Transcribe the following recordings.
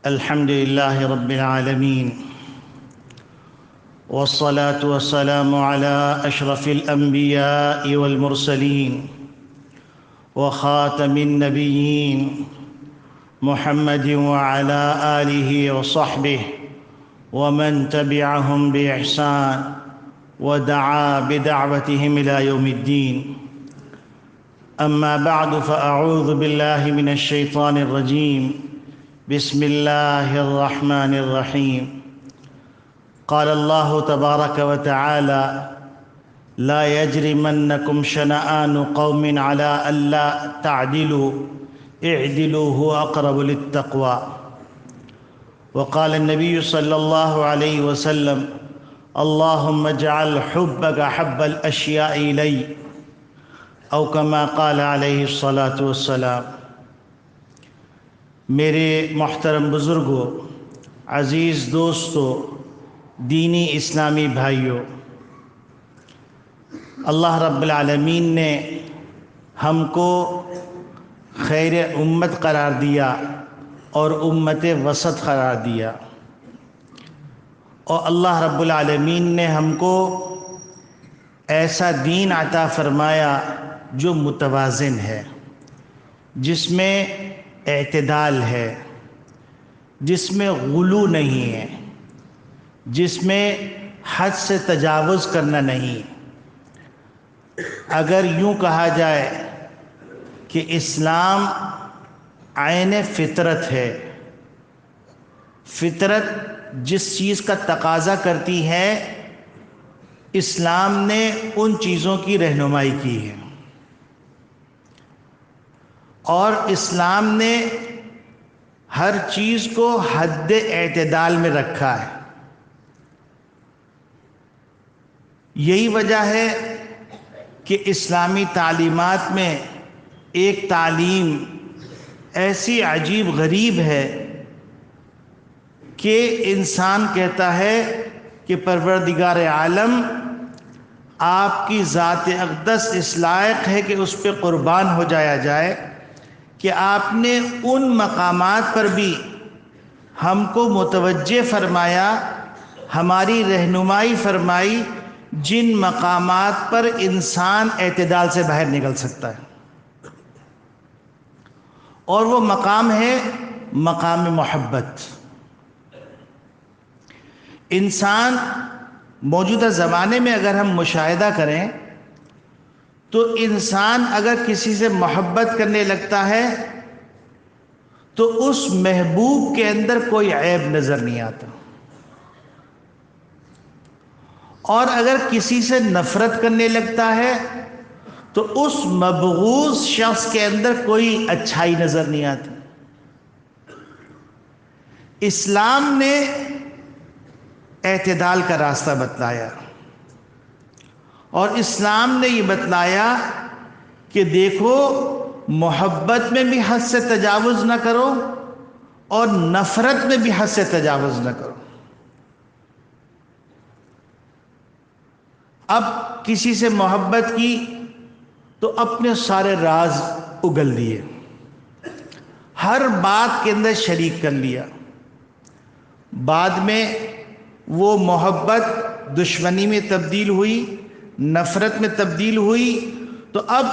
الحمد لله رب العالمين، والصلاة والسلام على أشرف الأنبياء والمرسلين وخاتم النبيين محمد وعلى آله وصحبه ومن تبعهم بإحسان ودعا بدعوتهم إلى يوم الدين. أما بعد، فأعوذ بالله من الشيطان الرجيم. بسم الله الرحمن الرحيم. قال الله تبارك وتعالى: لا يجرمنكم شنآن قوم على ألا تعدلوا اعدلوا هو أقرب للتقوى. وقال النبي صلى الله عليه وسلم: اللهم اجعل حبك أحب الأشياء إلي، او كما قال علیہ الصلاۃ والسلام. میرے محترم بزرگوں، عزیز دوستوں، دینی اسلامی بھائیوں، اللہ رب العالمین نے ہم کو خیر امت قرار دیا اور امت وسط قرار دیا، اور اللہ رب العالمین نے ہم کو ایسا دین عطا فرمایا جو متوازن ہے، جس میں اعتدال ہے، جس میں غلو نہیں ہے، جس میں حد سے تجاوز کرنا نہیں. اگر یوں کہا جائے کہ اسلام عین فطرت ہے، فطرت جس چیز کا تقاضا کرتی ہے اسلام نے ان چیزوں کی رہنمائی کی ہے، اور اسلام نے ہر چیز کو حد اعتدال میں رکھا ہے. یہی وجہ ہے کہ اسلامی تعلیمات میں ایک تعلیم ایسی عجیب غریب ہے کہ انسان کہتا ہے کہ پروردگار عالم آپ کی ذات اقدس اس لائق ہے کہ اس پہ قربان ہو جایا جائے کہ آپ نے ان مقامات پر بھی ہم کو متوجہ فرمایا، ہماری رہنمائی فرمائی، جن مقامات پر انسان اعتدال سے باہر نکل سکتا ہے، اور وہ مقام ہے مقام محبت. انسان موجودہ زمانے میں اگر ہم مشاہدہ کریں تو انسان اگر کسی سے محبت کرنے لگتا ہے تو اس محبوب کے اندر کوئی عیب نظر نہیں آتا، اور اگر کسی سے نفرت کرنے لگتا ہے تو اس مبغوض شخص کے اندر کوئی اچھائی نظر نہیں آتی. اسلام نے اعتدال کا راستہ بتلایا، اور اسلام نے یہ بتلایا کہ دیکھو، محبت میں بھی حد سے تجاوز نہ کرو اور نفرت میں بھی حد سے تجاوز نہ کرو. اب کسی سے محبت کی تو اپنے سارے راز اگل دیے، ہر بات کے اندر شریک کر لیا. بعد میں وہ محبت دشمنی میں تبدیل ہوئی، نفرت میں تبدیل ہوئی، تو اب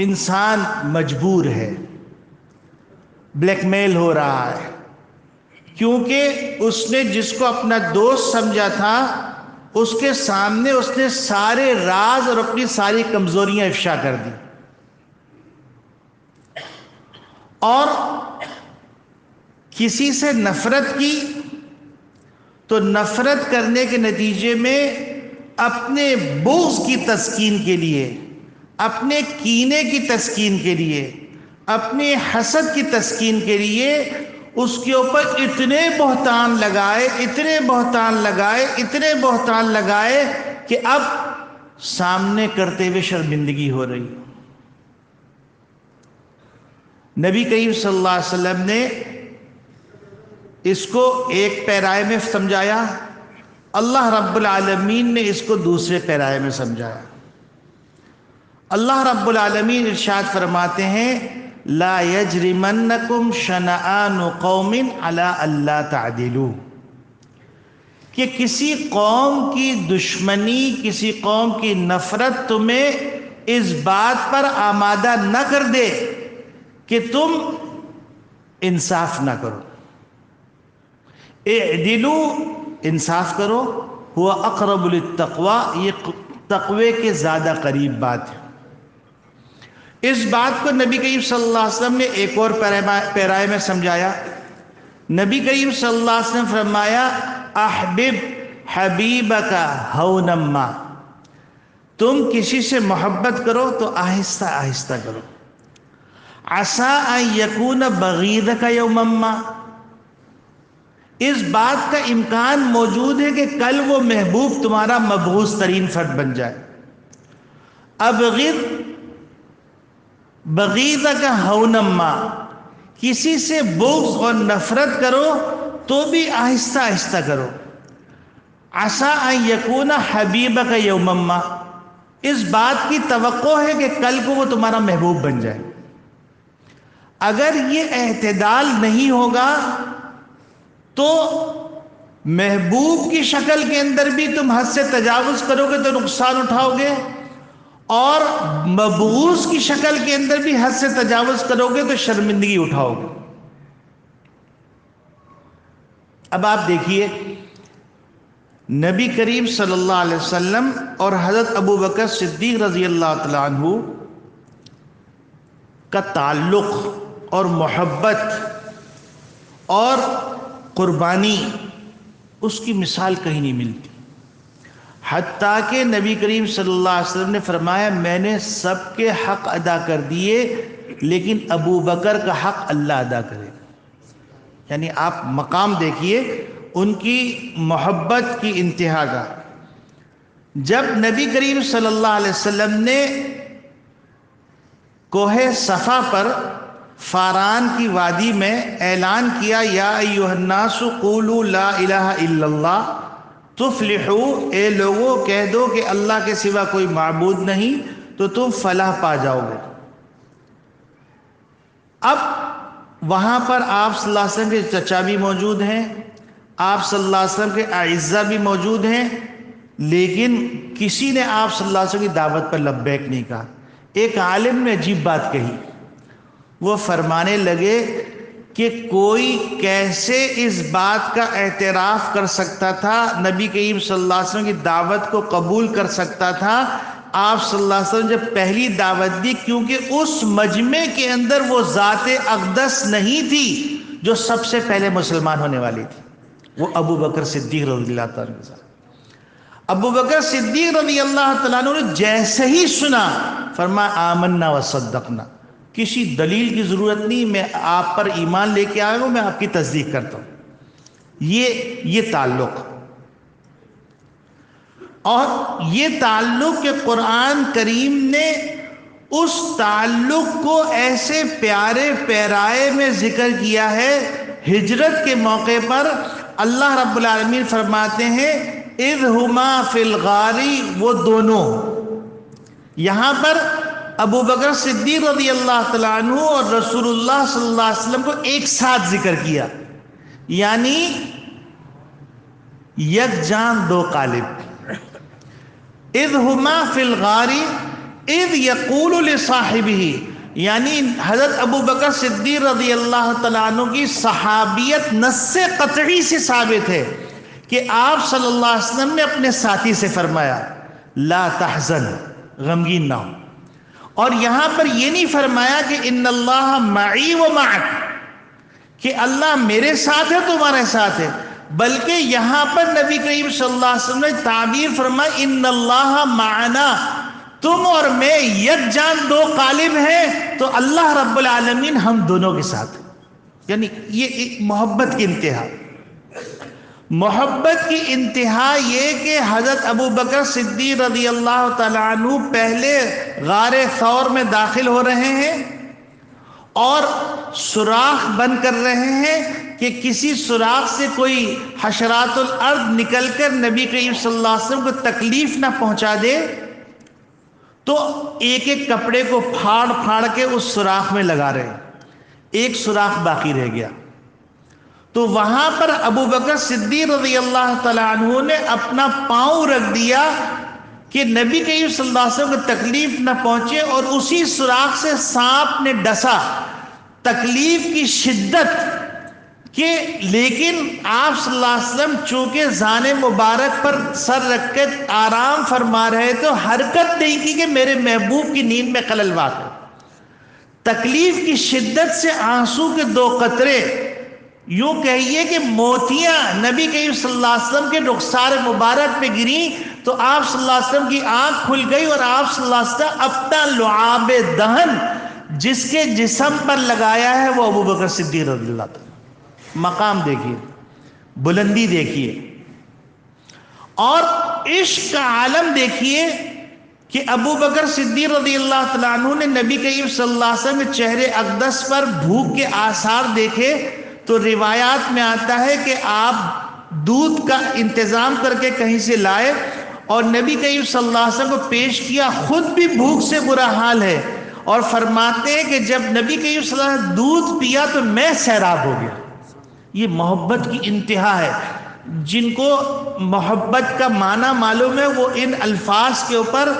انسان مجبور ہے، بلیک میل ہو رہا ہے، کیونکہ اس نے جس کو اپنا دوست سمجھا تھا اس کے سامنے اس نے سارے راز اور اپنی ساری کمزوریاں افشا کر دی. اور کسی سے نفرت کی تو نفرت کرنے کے نتیجے میں اپنے بغض کی تسکین کے لیے، اپنے کینے کی تسکین کے لیے، اپنے حسد کی تسکین کے لیے اس کے اوپر اتنے بہتان لگائے، اتنے بہتان لگائے، اتنے بہتان لگائے کہ اب سامنے کرتے ہوئے شرمندگی ہو رہی. نبی کریم صلی اللہ علیہ وسلم نے اس کو ایک پیرائے میں سمجھایا، اللہ رب العالمین نے اس کو دوسرے پیرائے میں سمجھایا. اللہ رب العالمین ارشاد فرماتے ہیں لا یجرمنکم شنآن قوم علی الا تعدلوا، کہ کسی قوم کی دشمنی، کسی قوم کی نفرت تمہیں اس بات پر آمادہ نہ کر دے کہ تم انصاف نہ کرو۔ اعدلوا، انصاف کرو، ہوا اقرب للتقوی، یہ تقوی کے زیادہ قریب بات ہے۔ اس بات کو نبی کریم صلی اللہ علیہ وسلم نے ایک اور پیرائے میں سمجھایا۔ نبی کریم صلی اللہ علیہ وسلم فرمایا احبب حبیبک ہونا ما، تم کسی سے محبت کرو تو آہستہ آہستہ کرو۔ عسیٰ ان یکون بغیضک یوما ما، اس بات کا امکان موجود ہے کہ کل وہ محبوب تمہارا مبغوض ترین فرد بن جائے۔ ابغض بغیضک ہونا ما، کسی سے بغض اور نفرت کرو تو بھی آہستہ آہستہ کرو۔ عسیٰ ان یکون حبیبک یوما ما، اس بات کی توقع ہے کہ کل کو وہ تمہارا محبوب بن جائے۔ اگر یہ اعتدال نہیں ہوگا تو محبوب کی شکل کے اندر بھی تم حد سے تجاوز کرو گے تو نقصان اٹھاؤ گے، اور مبغوض کی شکل کے اندر بھی حد سے تجاوز کرو گے تو شرمندگی اٹھاؤ گے۔ اب آپ دیکھیے نبی کریم صلی اللہ علیہ وسلم اور حضرت ابو بکر صدیق رضی اللہ تعالیٰ عنہ کا تعلق اور محبت اور قربانی، اس کی مثال کہیں نہیں ملتی۔ حتیٰ کہ نبی کریم صلی اللہ علیہ وسلم نے فرمایا میں نے سب کے حق ادا کر دیے لیکن ابو بکر کا حق اللہ ادا کرے گا۔ یعنی آپ مقام دیکھیے ان کی محبت کی انتہا کا۔ جب نبی کریم صلی اللہ علیہ وسلم نے کوہ صفا پر فاران کی وادی میں اعلان کیا یا ایھا الناس قولوا لا الہ الا اللہ تفلحوا، اے لوگوں کہہ دو کہ اللہ کے سوا کوئی معبود نہیں تو تم فلاح پا جاؤ گے۔ اب وہاں پر آپ صلی اللہ علیہ وسلم کے چچا بھی موجود ہیں، آپ صلی اللہ علیہ وسلم کے اعزہ بھی موجود ہیں، لیکن کسی نے آپ صلی اللہ علیہ وسلم کی دعوت پر لبیک نہیں کہا۔ ایک عالم نے عجیب بات کہی، وہ فرمانے لگے کہ کوئی کیسے اس بات کا اعتراف کر سکتا تھا، نبی کریم صلی اللہ علیہ وسلم کی دعوت کو قبول کر سکتا تھا آپ صلی اللہ علیہ وسلم جب پہلی دعوت دی، کیونکہ اس مجمع کے اندر وہ ذات اقدس نہیں تھی جو سب سے پہلے مسلمان ہونے والی تھی، وہ ابو بکر صدیق رضی اللہ تعالیٰ عنہ۔ ابو بکر صدیق رضی اللہ تعالیٰ عنہ نے جیسے ہی سنا فرمایا آمنا وصدقنا، کسی دلیل کی ضرورت نہیں، میں آپ پر ایمان لے کے آیا ہوں، میں آپ کی تصدیق کرتا ہوں۔ یہ تعلق، اور یہ تعلق کہ قرآن کریم نے اس تعلق کو ایسے پیارے پیرائے میں ذکر کیا ہے۔ ہجرت کے موقع پر اللہ رب العالمین فرماتے ہیں اذ ہما فی الغار، وہ دونوں، یہاں پر ابو بکر صدیق رضی اللہ تعالیٰ عنہ اور رسول اللہ صلی اللہ علیہ وسلم کو ایک ساتھ ذکر کیا، یعنی یک جان دو قالب۔ اذ ہما فی الغار اذ یقول لصاحبہ، یعنی حضرت ابو بکر صدیق رضی اللہ تعالیٰ عنہ کی صحابیت نص قطعی سے ثابت ہے کہ آپ صلی اللہ علیہ وسلم نے اپنے ساتھی سے فرمایا لا تحزن، غمگین نہ ہو، اور یہاں پر یہ نہیں فرمایا کہ ان اللہ معی و معک، کہ اللہ میرے ساتھ ہے تمہارے ساتھ ہے، بلکہ یہاں پر نبی کریم صلی اللہ علیہ وسلم نے تعبیر فرمائی ان اللہ معنا، تم اور میں یک جان دو قالب ہیں تو اللہ رب العالمین ہم دونوں کے ساتھ، یعنی یہ ایک محبت کی انتہا۔ محبت کی انتہا یہ کہ حضرت ابو بکر صدیق رضی اللہ تعالیٰ عنہ پہلے غار ثور میں داخل ہو رہے ہیں اور سوراخ بند کر رہے ہیں کہ کسی سوراخ سے کوئی حشرات الارض نکل کر نبی کریم صلی اللہ علیہ وسلم کو تکلیف نہ پہنچا دے، تو ایک ایک کپڑے کو پھاڑ پھاڑ کے اس سوراخ میں لگا رہے ہیں، ایک سوراخ باقی رہ گیا۔ تو وہاں پر ابو بکر صدیق رضی اللہ تعالیٰ عنہ نے اپنا پاؤں رکھ دیا کہ نبی کریم صلی اللہ علیہ وسلم کو تکلیف نہ پہنچے، اور اسی سوراخ سے سانپ نے ڈسا، تکلیف کی شدت کہ لیکن آپ صلی اللہ علیہ وسلم چونکہ زان مبارک پر سر رکھ کے آرام فرما رہے تو حرکت نہیں کی کہ میرے محبوب کی نیند میں خلل واقع۔ تکلیف کی شدت سے آنسو کے دو قطرے، یوں کہیے کہ موتیاں نبی کریم صلی اللہ علیہ وسلم کے رخسار مبارک پہ گریں، تو آپ صلی اللہ علیہ وسلم کی آنکھ کھل گئی، اور آپ صلی اللہ علیہ وسلم اپنا لعاب دہن جس کے جسم پر لگایا ہے وہ ابو بکر صدیق رضی اللہ تعالیٰ۔ مقام دیکھیے، بلندی دیکھیے، اور عشق کا عالم دیکھیے کہ ابو بکر صدیق رضی اللہ تعالیٰ عنہ نے نبی کریم صلی اللہ علیہ وسلم کے چہرے اقدس پر بھوک کے آثار دیکھے تو روایات میں آتا ہے کہ آپ دودھ کا انتظام کر کے کہیں سے لائے اور نبی کریم صلی اللہ علیہ وسلم کو پیش کیا، خود بھی بھوک سے برا حال ہے، اور فرماتے ہیں کہ جب نبی کریم صلی اللہ علیہ وسلم دودھ پیا تو میں سیراب ہو گیا۔ یہ محبت کی انتہا ہے۔ جن کو محبت کا معنی معلوم ہے وہ ان الفاظ کے اوپر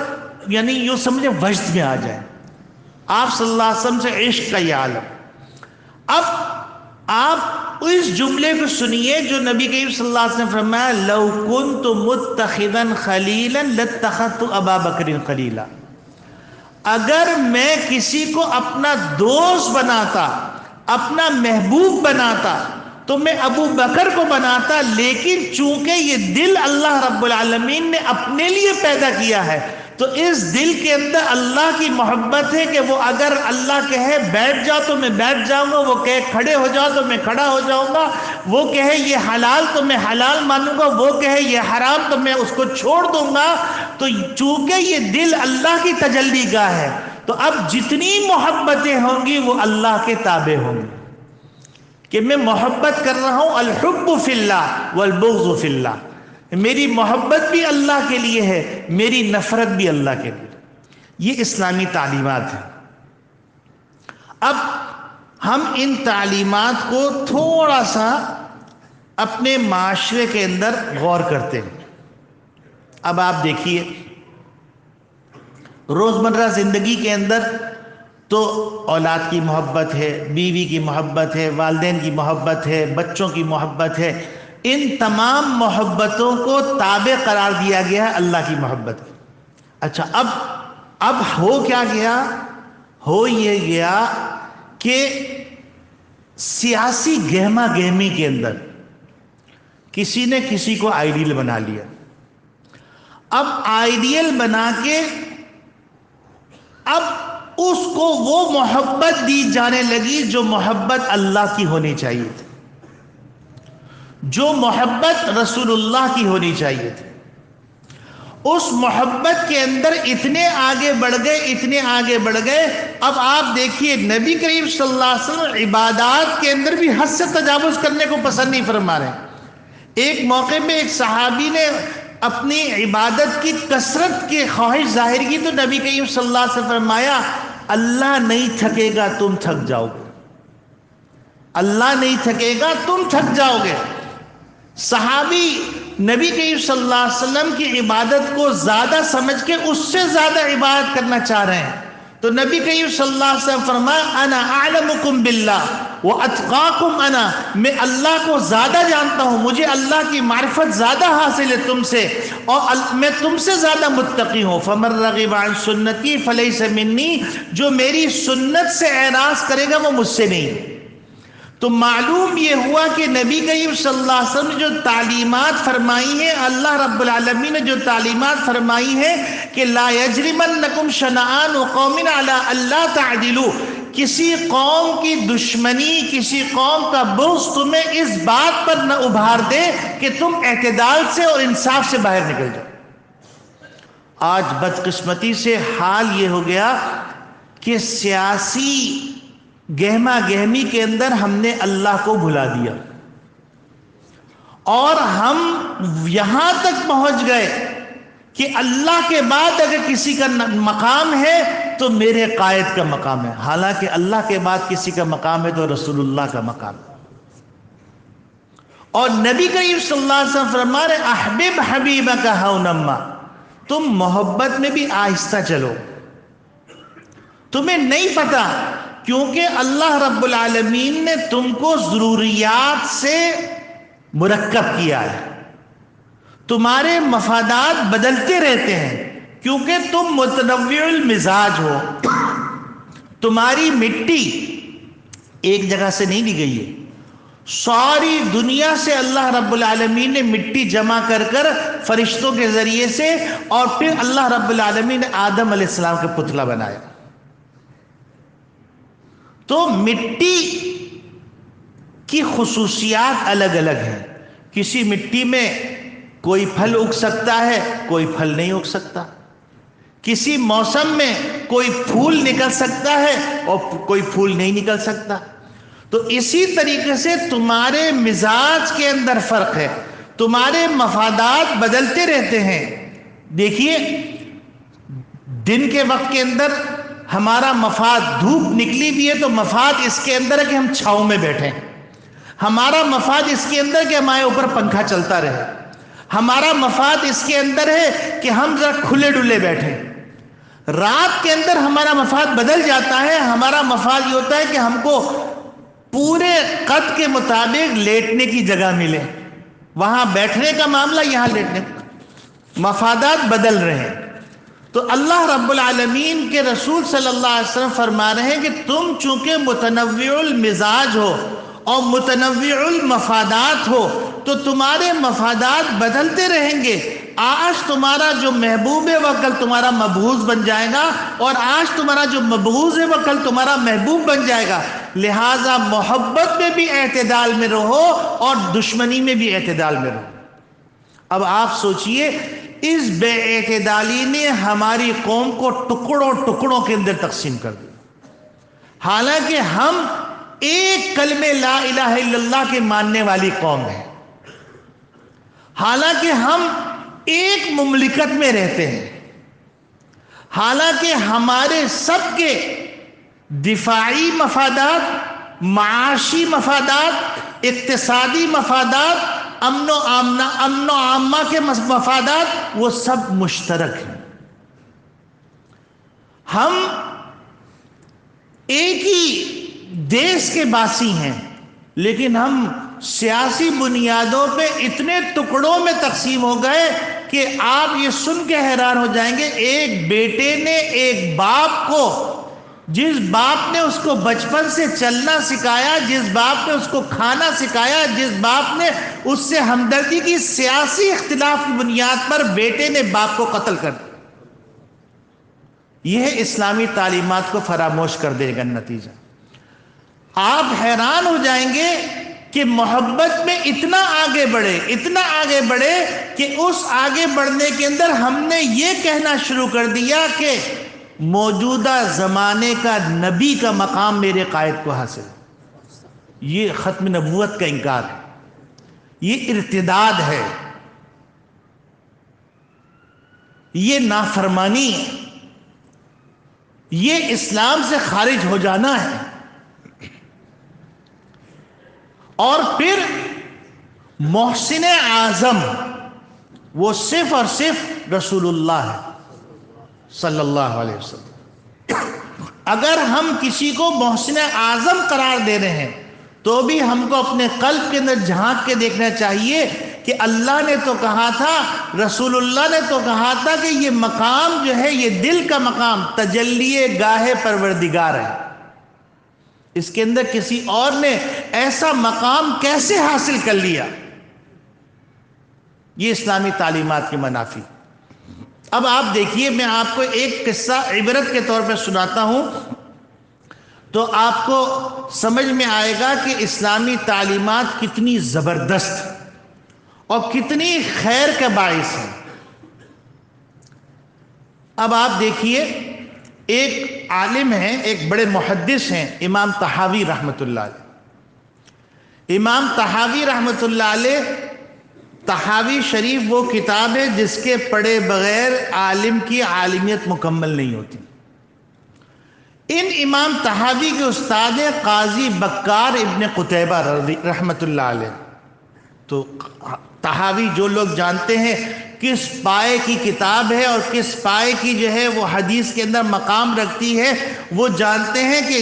یعنی یوں سمجھے وجد میں آ جائے۔ آپ صلی اللہ علیہ وسلم سے عشق کا یہ عالم۔ اب آپ اس جملے کو سنیے جو نبی کریم صلی اللہ علیہ وسلم فرمایا، لو کنت متخذا خلیلا لاتخذت ابا بکر خلیلا۔ اگر میں کسی کو اپنا دوست بناتا، اپنا محبوب بناتا تو میں ابو بکر کو بناتا، لیکن چونکہ یہ دل اللہ رب العالمین نے اپنے لیے پیدا کیا ہے تو اس دل کے اندر اللہ کی محبت ہے کہ وہ اگر اللہ کہے بیٹھ جاؤ تو میں بیٹھ جاؤں گا، وہ کہے کھڑے ہو جاؤ تو میں کھڑا ہو جاؤں گا، وہ کہے یہ حلال تو میں حلال مانوں گا، وہ کہے یہ حرام تو میں اس کو چھوڑ دوں گا۔ تو چونکہ یہ دل اللہ کی تجلی گاہ ہے تو اب جتنی محبتیں ہوں گی وہ اللہ کے تابع ہوں گی، کہ میں محبت کر رہا ہوں، الحب فی اللہ والبغض فی اللہ، میری محبت بھی اللہ کے لیے ہے، میری نفرت بھی اللہ کے لیے۔ یہ اسلامی تعلیمات ہیں۔ اب ہم ان تعلیمات کو تھوڑا سا اپنے معاشرے کے اندر غور کرتے ہیں۔ اب آپ دیکھیے روزمرہ زندگی کے اندر تو اولاد کی محبت ہے، بیوی کی محبت ہے، والدین کی محبت ہے، بچوں کی محبت ہے، ان تمام محبتوں کو تابع قرار دیا گیا ہے اللہ کی محبت کی۔ اچھا اب ہو کیا گیا؟ ہو یہ گیا کہ سیاسی گہما گہمی کے اندر کسی نے کسی کو آئیڈیل بنا لیا۔ اب آئیڈیل بنا کے اب اس کو وہ محبت دی جانے لگی جو محبت اللہ کی ہونی چاہیے تھی، جو محبت رسول اللہ کی ہونی چاہیے تھی۔ اس محبت کے اندر اتنے آگے بڑھ گئے، اتنے آگے بڑھ گئے۔ اب آپ دیکھیے نبی کریم صلی اللہ علیہ وسلم عبادات کے اندر بھی حد سے تجاوز کرنے کو پسند نہیں فرما رہے۔ ایک موقع میں ایک صحابی نے اپنی عبادت کی کثرت کی خواہش ظاہر کی تو نبی کریم صلی اللہ علیہ وسلم فرمایا، اللہ نہیں تھکے گا تم تھک جاؤ گے، اللہ نہیں تھکے گا تم تھک جاؤ گے۔ صحابی نبی کریم صلی اللہ علیہ وسلم کی عبادت کو زیادہ سمجھ کے اس سے زیادہ عبادت کرنا چاہ رہے ہیں تو نبی کریم صلی اللہ علیہ وسلم فرمایا، انا اعلمکم باللہ واتقاکم انا، میں اللہ کو زیادہ جانتا ہوں، مجھے اللہ کی معرفت زیادہ حاصل ہے تم سے، اور میں تم سے زیادہ متقی ہوں۔ فمن رغب عن سنتی فلیس منی، جو میری سنت سے اعراض کرے گا وہ مجھ سے نہیں۔ تو معلوم یہ ہوا کہ نبی کریم صلی اللہ علیہ وسلم نے جو تعلیمات فرمائی ہیں، اللہ رب العالمین نے جو تعلیمات فرمائی ہیں کہ لا یجرمنکم شنآن قوم علی الا تعدلوا، کسی قوم کی دشمنی، کسی قوم کا بغض تمہیں اس بات پر نہ ابھار دے کہ تم اعتدال سے اور انصاف سے باہر نکل جاؤ۔ آج بدقسمتی سے حال یہ ہو گیا کہ سیاسی گہما گہمی کے اندر ہم نے اللہ کو بھلا دیا، اور ہم یہاں تک پہنچ گئے کہ اللہ کے بعد اگر کسی کا مقام ہے تو میرے قائد کا مقام ہے، حالانکہ اللہ کے بعد کسی کا مقام ہے تو رسول اللہ کا مقام ہے۔ اور نبی کریم صلی اللہ علیہ وسلم فرما رہے احبب حبیبک ہونما، تم محبت میں بھی آہستہ چلو، تمہیں نہیں پتا، کیونکہ اللہ رب العالمین نے تم کو ضروریات سے مرکب کیا ہے، تمہارے مفادات بدلتے رہتے ہیں کیونکہ تم متنوع المزاج ہو، تمہاری مٹی ایک جگہ سے نہیں لی گئی ہے، ساری دنیا سے اللہ رب العالمین نے مٹی جمع کر کر فرشتوں کے ذریعے سے، اور پھر اللہ رب العالمین نے آدم علیہ السلام کا پتلا بنایا۔ تو مٹی کی خصوصیات الگ الگ ہیں، کسی مٹی میں کوئی پھل اگ سکتا ہے، کوئی پھل نہیں اگ سکتا، کسی موسم میں کوئی پھول نکل سکتا ہے اور کوئی پھول نہیں نکل سکتا۔ تو اسی طریقے سے تمہارے مزاج کے اندر فرق ہے، تمہارے مفادات بدلتے رہتے ہیں۔ دیکھیے دن کے وقت کے اندر ہمارا مفاد، دھوپ نکلی بھی ہے تو مفاد اس کے اندر ہے کہ ہم چھاؤں میں بیٹھیں، ہمارا مفاد اس کے اندر کہ ہمارے اوپر پنکھا چلتا رہے، ہمارا مفاد اس کے اندر ہے کہ ہم ذرا کھلے ڈلے بیٹھیں۔ رات کے اندر ہمارا مفاد بدل جاتا ہے، ہمارا مفاد یہ ہوتا ہے کہ ہم کو پورے قد کے مطابق لیٹنے کی جگہ ملے، وہاں بیٹھنے کا معاملہ، یہاں لیٹنے کا، مفادات بدل رہے ہیں۔ تو اللہ رب العالمین کے رسول صلی اللہ علیہ وسلم فرما رہے ہیں کہ تم چونکہ متنوع المزاج ہو اور متنوع المفادات ہو تو تمہارے مفادات بدلتے رہیں گے، آج تمہارا جو محبوب ہے وہ کل تمہارا مبغوض بن جائے گا، اور آج تمہارا جو مبغوض ہے وہ کل تمہارا محبوب بن جائے گا، لہٰذا محبت میں بھی اعتدال میں رہو اور دشمنی میں بھی اعتدال میں رہو۔ اب آپ سوچئے اس بے اعتدالی نے ہماری قوم کو ٹکڑوں ٹکڑوں کے اندر تقسیم کر دیا، حالانکہ ہم ایک کلمہ لا الہ الا اللہ کے ماننے والی قوم ہے، حالانکہ ہم ایک مملکت میں رہتے ہیں، حالانکہ ہمارے سب کے دفاعی مفادات، معاشی مفادات، اقتصادی مفادات، امن و عامہ کے مفادات وہ سب مشترک ہیں۔ ہم ایک ہی دیش کے باسی ہیں، لیکن ہم سیاسی بنیادوں پہ اتنے ٹکڑوں میں تقسیم ہو گئے کہ آپ یہ سن کے حیران ہو جائیں گے، ایک بیٹے نے ایک باپ کو، جس باپ نے اس کو بچپن سے چلنا سکھایا، جس باپ نے اس کو کھانا سکھایا، جس باپ نے اس سے ہمدردی کی، سیاسی اختلاف کی بنیاد پر بیٹے نے باپ کو قتل کر دیا۔ یہ اسلامی تعلیمات کو فراموش کر دے گا نتیجہ۔ آپ حیران ہو جائیں گے کہ محبت میں اتنا آگے بڑھے، اتنا آگے بڑھے کہ اس آگے بڑھنے کے اندر ہم نے یہ کہنا شروع کر دیا کہ موجودہ زمانے کا نبی کا مقام میرے قائد کو حاصل ہے۔ یہ ختم نبوت کا انکار ہے، یہ ارتداد ہے، یہ نافرمانی ہے، یہ اسلام سے خارج ہو جانا ہے۔ اور پھر محسن اعظم وہ صرف اور صرف رسول اللہ ہے صلی اللہ علیہ وسلم۔ اگر ہم کسی کو محسن اعظم قرار دے رہے ہیں تو بھی ہم کو اپنے قلب کے اندر جھانک کے دیکھنا چاہیے کہ اللہ نے تو کہا تھا، رسول اللہ نے تو کہا تھا کہ یہ مقام جو ہے یہ دل کا مقام تجلی گاہ پروردگار ہے، اس کے اندر کسی اور نے ایسا مقام کیسے حاصل کر لیا؟ یہ اسلامی تعلیمات کے منافی۔ اب آپ دیکھیے، میں آپ کو ایک قصہ عبرت کے طور پہ سناتا ہوں تو آپ کو سمجھ میں آئے گا کہ اسلامی تعلیمات کتنی زبردست اور کتنی خیر کا باعث ہے۔ اب آپ دیکھیے، ایک عالم ہیں، ایک بڑے محدث ہیں، امام طحاوی رحمۃ اللہ علیہ۔ امام طحاوی رحمۃ اللہ علیہ تحاوی شریف وہ کتاب ہے جس کے پڑھے بغیر عالم کی عالمیت مکمل نہیں ہوتی۔ ان امام تحاوی کے استاد ہیں قاضی بکار ابن قتیبہ رحمۃ اللہ علیہ۔ تو تحاوی جو لوگ جانتے ہیں کس پائے کی کتاب ہے اور کس پائے کی جو ہے وہ حدیث کے اندر مقام رکھتی ہے، وہ جانتے ہیں کہ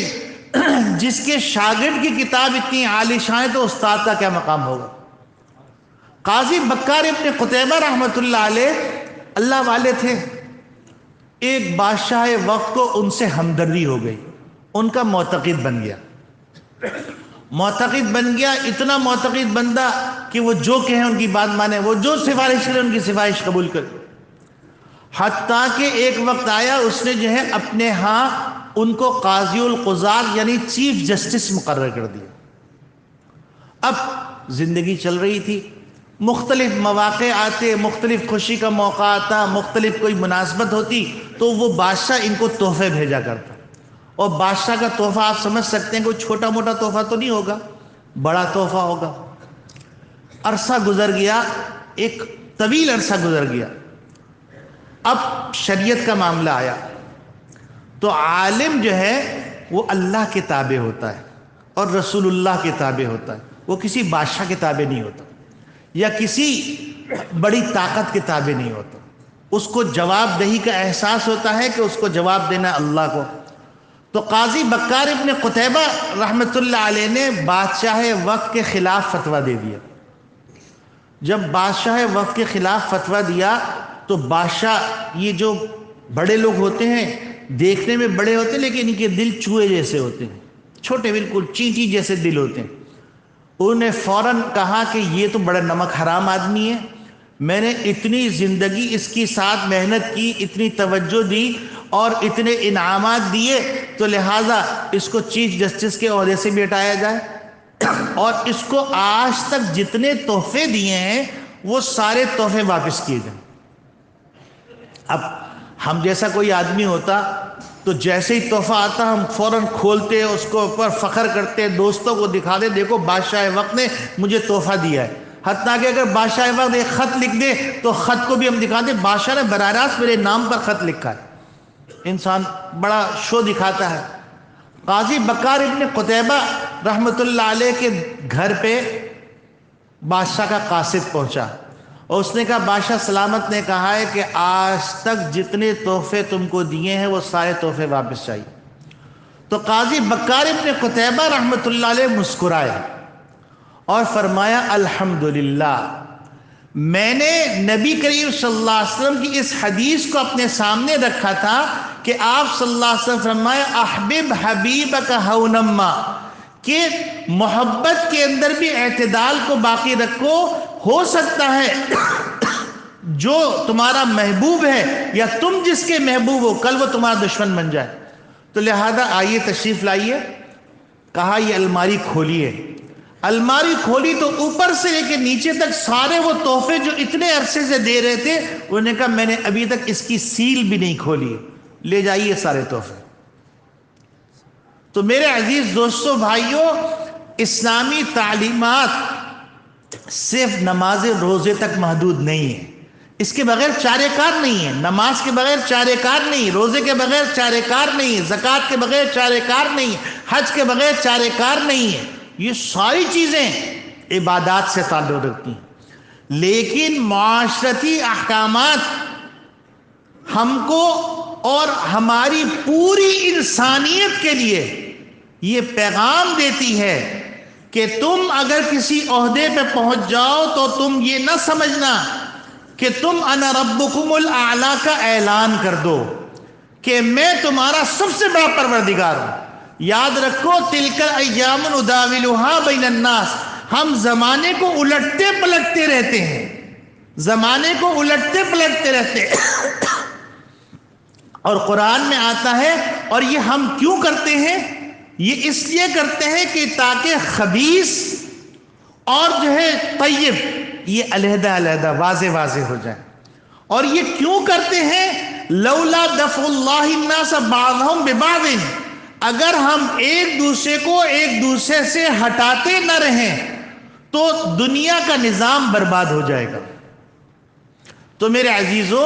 جس کے شاگرد کی کتاب اتنی عالی شان ہے تو استاد کا کیا مقام ہوگا۔ قاضی بکار ابن قتیبہ رحمۃ اللہ علیہ اللہ والے تھے۔ ایک بادشاہ وقت کو ان سے ہمدردی ہو گئی، ان کا معتقد بن گیا۔ معتقد بن گیا، اتنا معتقد بندہ کہ وہ جو کہیں ان کی بات مانے، وہ جو سفارش کرے ان کی سفارش قبول کرے۔ حتیٰ کہ ایک وقت آیا اس نے جو ہے اپنے ہاں ان کو قاضی القضات یعنی چیف جسٹس مقرر کر دیا۔ اب زندگی چل رہی تھی، مختلف مواقع آتے، مختلف خوشی کا موقع آتا، مختلف کوئی مناسبت ہوتی تو وہ بادشاہ ان کو تحفے بھیجا کرتا۔ اور بادشاہ کا تحفہ آپ سمجھ سکتے ہیں کوئی چھوٹا موٹا تحفہ تو نہیں ہوگا، بڑا تحفہ ہوگا۔ عرصہ گزر گیا، ایک طویل عرصہ گزر گیا۔ اب شریعت کا معاملہ آیا تو عالم جو ہے وہ اللہ کے تابع ہوتا ہے اور رسول اللہ کے تابع ہوتا ہے، وہ کسی بادشاہ کے تابع نہیں ہوتا یا کسی بڑی طاقت کے تابع نہیں ہوتا۔ اس کو جواب دہی کا احساس ہوتا ہے کہ اس کو جواب دینا اللہ کو۔ تو قاضی بکار ابن قتیبہ رحمۃ اللہ علیہ نے بادشاہ وقت کے خلاف فتویٰ دے دیا۔ جب بادشاہ وقت کے خلاف فتویٰ دیا تو بادشاہ، یہ جو بڑے لوگ ہوتے ہیں دیکھنے میں بڑے ہوتے ہیں لیکن ان کے دل چوہے جیسے ہوتے ہیں، چھوٹے، بالکل چینٹی جیسے دل ہوتے ہیں۔ انہوں نے فوراً کہا کہ یہ تو بڑا نمک حرام آدمی ہے، میں نے اتنی زندگی اس کی ساتھ محنت کی، اتنی توجہ دی اور اتنے انعامات دیے، تو لہٰذا اس کو چیف جسٹس کے عہدے سے بھی ہٹایا جائے اور اس کو آج تک جتنے تحفے دیے ہیں وہ سارے تحفے واپس کیے جائیں۔ اب ہم جیسا کوئی آدمی ہوتا تو جیسے ہی تحفہ آتا ہم فوراً کھولتے، اس کو اوپر فخر کرتے، دوستوں کو دکھاتے، دیکھو بادشاہ وقت نے مجھے تحفہ دیا ہے۔ حتیٰ کہ اگر بادشاہ وقت ایک خط لکھ دے تو خط کو بھی ہم دکھاتے، بادشاہ نے براہ راست میرے نام پر خط لکھا ہے۔ انسان بڑا شو دکھاتا ہے۔ قاضی بکار ابن قتیبہ رحمۃ اللہ علیہ کے گھر پہ بادشاہ کا قاصد پہنچا اور اس نے کہا بادشاہ سلامت نے کہا ہے کہ آج تک جتنے تحفے تم کو دیے ہیں وہ سارے تحفے واپس چاہیے۔ تو قاضی بکار ابن قتیبہ رحمۃ اللہ علیہ مسکرائے اور فرمایا الحمدللہ، میں نے نبی کریم صلی اللہ علیہ وسلم کی اس حدیث کو اپنے سامنے رکھا تھا کہ آپ صلی اللہ علیہ وسلم فرمایا احبب حبیبک ہونما، کہ محبت کے اندر بھی اعتدال کو باقی رکھو، ہو سکتا ہے جو تمہارا محبوب ہے یا تم جس کے محبوب ہو کل وہ تمہارا دشمن بن جائے۔ تو لہذا آئیے تشریف لائیے، کہا یہ الماری کھولیے۔ الماری کھولی تو اوپر سے لے کے نیچے تک سارے وہ تحفے جو اتنے عرصے سے دے رہے تھے، انہوں نے کہا میں نے ابھی تک اس کی سیل بھی نہیں کھولی، لے جائیے سارے تحفے۔ تو میرے عزیز دوستو بھائیوں، اسلامی تعلیمات صرف نماز روزے تک محدود نہیں ہے، اس کے بغیر چارے کار نہیں ہے۔ نماز کے بغیر چارے کار نہیں، روزے کے بغیر چارے کار نہیں، زکوٰۃ کے بغیر چارے کار نہیں، حج کے بغیر چارے کار نہیں ہے۔ یہ ساری چیزیں عبادات سے تعلق رکھتی ہیں، لیکن معاشرتی احکامات ہم کو اور ہماری پوری انسانیت کے لیے یہ پیغام دیتی ہے کہ تم اگر کسی عہدے پہ پہنچ جاؤ تو تم یہ نہ سمجھنا کہ تم انا ربکم الاعلی کا اعلان کر دو کہ میں تمہارا سب سے بڑا پروردگار ہوں۔ یاد رکھو تلک ایام نداولھا بین الناس، ہم زمانے کو الٹتے پلٹتے رہتے ہیں، زمانے کو الٹتے پلٹتے رہتے ہیں۔ اور قرآن میں آتا ہے، اور یہ ہم کیوں کرتے ہیں؟ یہ اس لیے کرتے ہیں کہ تاکہ خبیث اور جو ہے طیب یہ علیحدہ علیحدہ واضح واضح ہو جائیں۔ اور یہ کیوں کرتے ہیں؟ لولا دفع اللہ الناس بعضهم ببعض، اگر ہم ایک دوسرے کو ایک دوسرے سے ہٹاتے نہ رہیں تو دنیا کا نظام برباد ہو جائے گا۔ تو میرے عزیزو،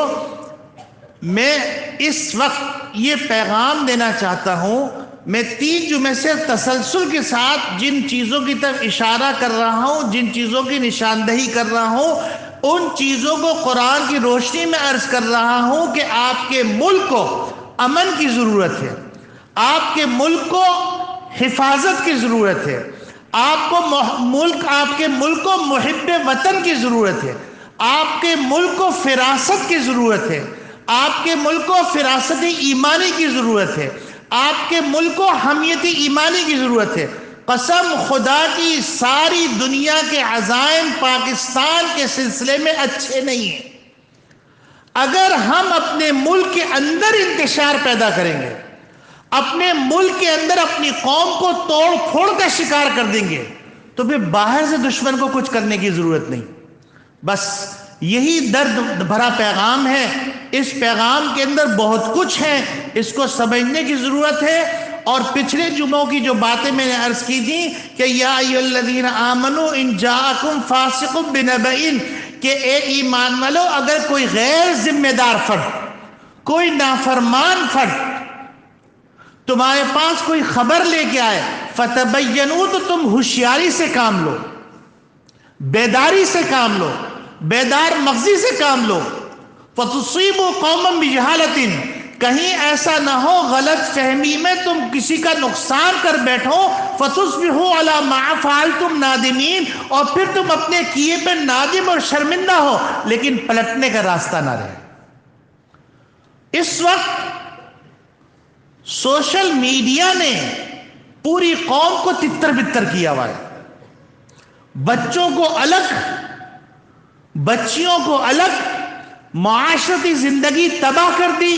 میں اس وقت یہ پیغام دینا چاہتا ہوں، میں 3 جمعے سے تسلسل کے ساتھ جن چیزوں کی طرف اشارہ کر رہا ہوں، جن چیزوں کی نشاندہی کر رہا ہوں، ان چیزوں کو قرآن کی روشنی میں عرض کر رہا ہوں کہ آپ کے ملک کو امن کی ضرورت ہے، آپ کے ملک کو حفاظت کی ضرورت ہے، آپ کے ملک کو محب وطن کی ضرورت ہے، آپ کے ملک کو فراست کی ضرورت ہے، آپ کے ملک کو فراست ایمانی کی ضرورت ہے، آپ کے ملک کو حمیت ایمانی کی ضرورت ہے۔ قسم خدا کی ساری دنیا کے عزائم پاکستان کے سلسلے میں اچھے نہیں ہیں۔ اگر ہم اپنے ملک کے اندر انتشار پیدا کریں گے، اپنے ملک کے اندر اپنی قوم کو توڑ پھوڑ کا شکار کر دیں گے، تو پھر باہر سے دشمن کو کچھ کرنے کی ضرورت نہیں۔ بس یہی درد بھرا پیغام ہے۔ اس پیغام کے اندر بہت کچھ ہے، اس کو سمجھنے کی ضرورت ہے۔ اور پچھلے جمعوں کی جو باتیں میں نے عرض کی تھی کہ یا ایھا الذین آمنوا ان جاءکم فاسق بنبأ، کہ اے ایمان والو، اگر کوئی غیر ذمہ دار فرد، کوئی نافرمان فرد تمہارے پاس کوئی خبر لے کے آئے، فتبینوا، تو تم ہوشیاری سے کام لو، بیداری سے کام لو، بیدار مغزی سے کام لو۔ فتصیبوا قوما بجہالۃ، کہیں ایسا نہ ہو غلط فہمی میں تم کسی کا نقصان کر بیٹھو، فتصبحوا علی ما فعلتم نادمین، اور پھر تم اپنے کیے پہ نادم اور شرمندہ ہو، لیکن پلٹنے کا راستہ نہ رہے۔ اس وقت سوشل میڈیا نے پوری قوم کو تتر بتر کیا ہوا ہے، بچوں کو الگ، بچیوں کو الگ، معاشرتی زندگی تباہ کر دی،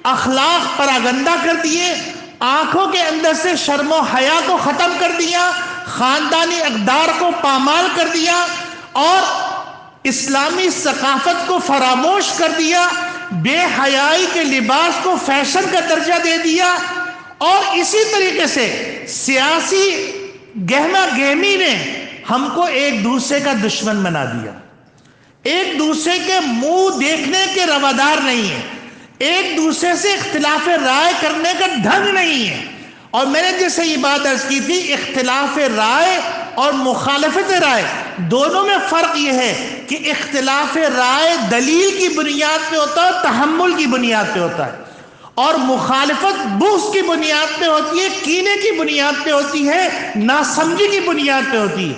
اخلاق پراگندہ کر دیے، آنکھوں کے اندر سے شرم و حیا کو ختم کر دیا، خاندانی اقدار کو پامال کر دیا، اور اسلامی ثقافت کو فراموش کر دیا، بے حیائی کے لباس کو فیشن کا درجہ دے دیا، اور اسی طریقے سے سیاسی گہما گہمی نے ہم کو ایک دوسرے کا دشمن بنا دیا، ایک دوسرے کے منہ دیکھنے کے روادار نہیں ہے، ایک دوسرے سے اختلاف رائے کرنے کا ڈھنگ نہیں ہے۔ اور میں نے جیسے یہ بات عرض کی تھی، اختلاف رائے اور مخالفت رائے دونوں میں فرق یہ ہے کہ اختلاف رائے دلیل کی بنیاد پہ ہوتا ہے، تحمل کی بنیاد پہ ہوتا ہے، اور مخالفت بغض کی بنیاد پہ ہوتی ہے، کینے کی بنیاد پہ ہوتی ہے، ناسمجھی کی بنیاد پہ ہوتی ہے۔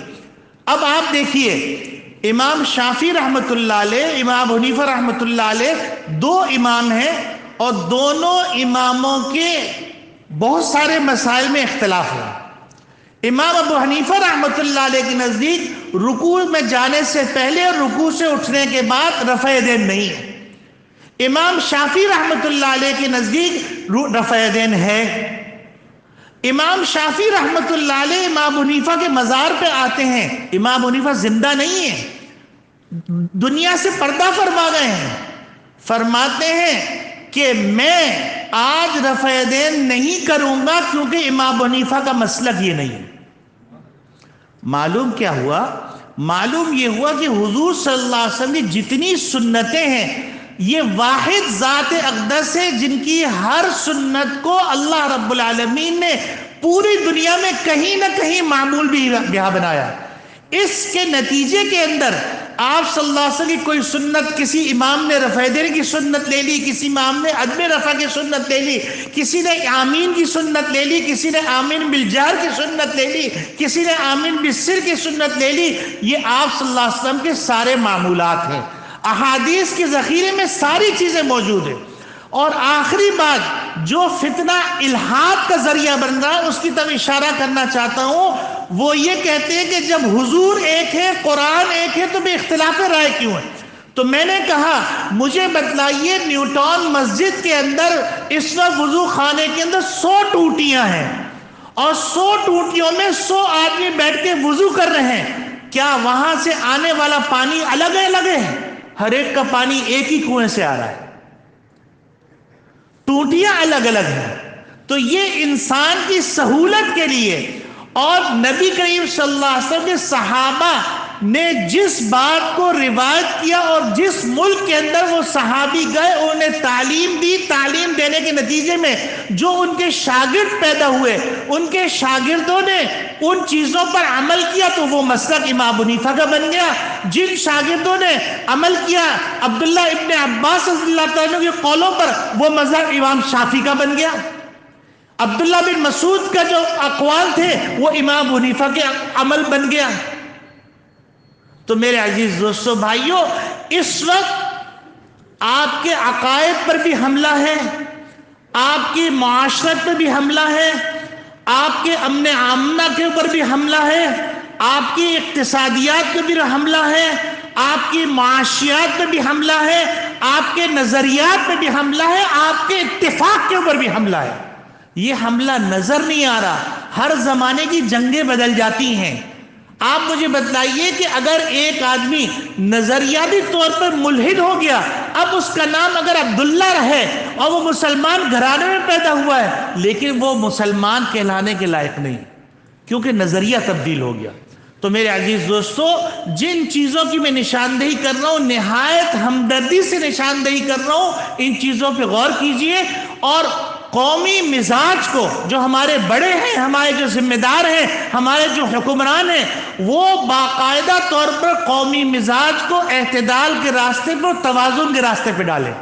اب آپ دیکھیے، امام شافعی رحمۃ اللہ علیہ، امام حنیفہ رحمۃ اللہ علیہ، 2 امام ہیں، اور دونوں اماموں کے بہت سارے مسائل میں اختلاف ہے۔ امام ابو حنیفہ رحمۃ اللہ علیہ کے نزدیک رکوع میں جانے سے پہلے اور رکوع سے اٹھنے کے بعد رفع یدین نہیں ہے۔ امام شافعی رحمۃ اللہ علیہ کے نزدیک رفع یدین ہے۔ امام شافعی رحمۃ اللہ علیہ امام حنیفہ کے مزار پہ آتے ہیں، امام حنیفہ زندہ نہیں ہے، دنیا سے پردہ فرما گئے ہیں، فرماتے ہیں کہ میں آج رفع یدین نہیں کروں گا کیونکہ امام حنیفہ کا مسلک یہ نہیں ہے۔ معلوم کیا ہوا؟ معلوم یہ ہوا کہ حضور صلی اللہ علیہ وسلم کی جتنی سنتیں ہیں، یہ واحد ذات اقدس ہے جن کی ہر سنت کو اللہ رب العالمین نے پوری دنیا میں کہیں نہ کہیں معمول بھی یہاں بنایا۔ اس کے نتیجے کے اندر آپ صلی اللہ علیہ وسلم کی کوئی سنت، کسی امام نے رفع یدین کی سنت لے لی، کسی امام نے عدم رفع کی سنت لے لی، کسی نے آمین کی سنت لے لی، کسی نے آمین بالجہر کی سنت لے لی، کسی نے آمین بالسر کی سنت لے لی۔ یہ آپ صلی اللہ علیہ وسلم کے سارے معمولات ہیں، احادیث کے ذخیرے میں ساری چیزیں موجود ہیں۔ اور آخری بات جو فتنہ الحاد کا ذریعہ بن رہا ہے اس کی طرف اشارہ کرنا چاہتا ہوں، وہ یہ کہتے ہیں کہ جب حضور ایک ہے، قرآن ایک ہے، تو بھی اختلاف رائے کیوں ہے؟ تو میں نے کہا مجھے بتلائیے، نیوٹن مسجد کے اندر اس وقت وضو خانے کے اندر 100 ٹوٹیاں ہیں، اور 100 ٹوٹیوں میں 100 آدمی بیٹھ کے وضو کر رہے ہیں، کیا وہاں سے آنے والا پانی الگ الگ ہے؟ ہر ایک کا پانی ایک ہی کنویں سے آ رہا ہے، ٹوٹیاں الگ الگ ہیں۔ تو یہ انسان کی سہولت کے لیے اور نبی کریم صلی اللہ علیہ وسلم کے صحابہ نے جس بات کو روایت کیا اور جس ملک کے اندر وہ صحابی گئے انہیں تعلیم دی، تعلیم دینے کے نتیجے میں جو ان کے شاگرد پیدا ہوئے، ان کے شاگردوں نے ان چیزوں پر عمل کیا تو وہ مسلک امام ابو حنیفہ کا بن گیا۔ جن شاگردوں نے عمل کیا عبداللہ ابن عباس رضی اللہ تعالیٰ کے قولوں پر، وہ مذہب امام شافعی کا بن گیا۔ عبداللہ بن مسعود کا جو اقوال تھے وہ امام ابو حنیفہ کے عمل بن گیا۔ تو میرے عزیز دوستو بھائیوں، اس وقت آپ کے عقائد پر بھی حملہ ہے، آپ کی معاشرت پر بھی حملہ ہے، آپ کے امن عامہ کے اوپر بھی حملہ ہے، آپ کی اقتصادیات پہ بھی حملہ ہے، آپ کی معاشیات پہ بھی حملہ ہے، آپ کے نظریات پہ بھی حملہ ہے، آپ کے اتفاق کے اوپر بھی حملہ ہے۔ یہ حملہ نظر نہیں آ رہا، ہر زمانے کی جنگیں بدل جاتی ہیں۔ آپ مجھے بتلائیے کہ اگر ایک آدمی نظریاتی طور پر ملحد ہو گیا، اب اس کا نام اگر عبداللہ رہے اور وہ مسلمان گھرانے میں پیدا ہوا ہے، لیکن وہ مسلمان کہلانے کے لائق نہیں، کیونکہ نظریہ تبدیل ہو گیا۔ تو میرے عزیز دوستو، جن چیزوں کی میں نشاندہی کر رہا ہوں، نہایت ہمدردی سے نشاندہی کر رہا ہوں، ان چیزوں پہ غور کیجئے، اور قومی مزاج کو، جو ہمارے بڑے ہیں، ہمارے جو ذمہ دار ہیں، ہمارے جو حکمران ہیں، وہ باقاعدہ طور پر قومی مزاج کو اعتدال کے راستے پر، توازن کے راستے پہ ڈالیں،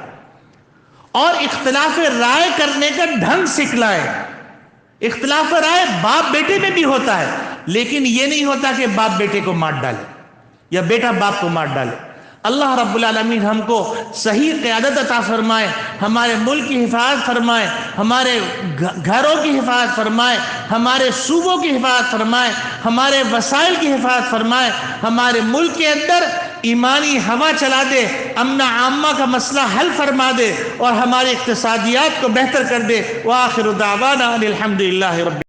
اور اختلاف رائے کرنے کا ڈھنگ سکھلائیں۔ اختلاف رائے باپ بیٹے میں بھی ہوتا ہے، لیکن یہ نہیں ہوتا کہ باپ بیٹے کو مار ڈالے یا بیٹا باپ کو مار ڈالے۔ اللہ رب العالمین ہم کو صحیح قیادت عطا فرمائے، ہمارے ملک کی حفاظت فرمائے، ہمارے گھروں کی حفاظت فرمائے، ہمارے صوبوں کی حفاظت فرمائے، ہمارے وسائل کی حفاظت فرمائے، ہمارے ملک کے اندر ایمانی ہوا چلا دے، امن عامہ کا مسئلہ حل فرما دے، اور ہماری اقتصادیات کو بہتر کر دے۔ وآخر دعوانا ان الحمدللہ رب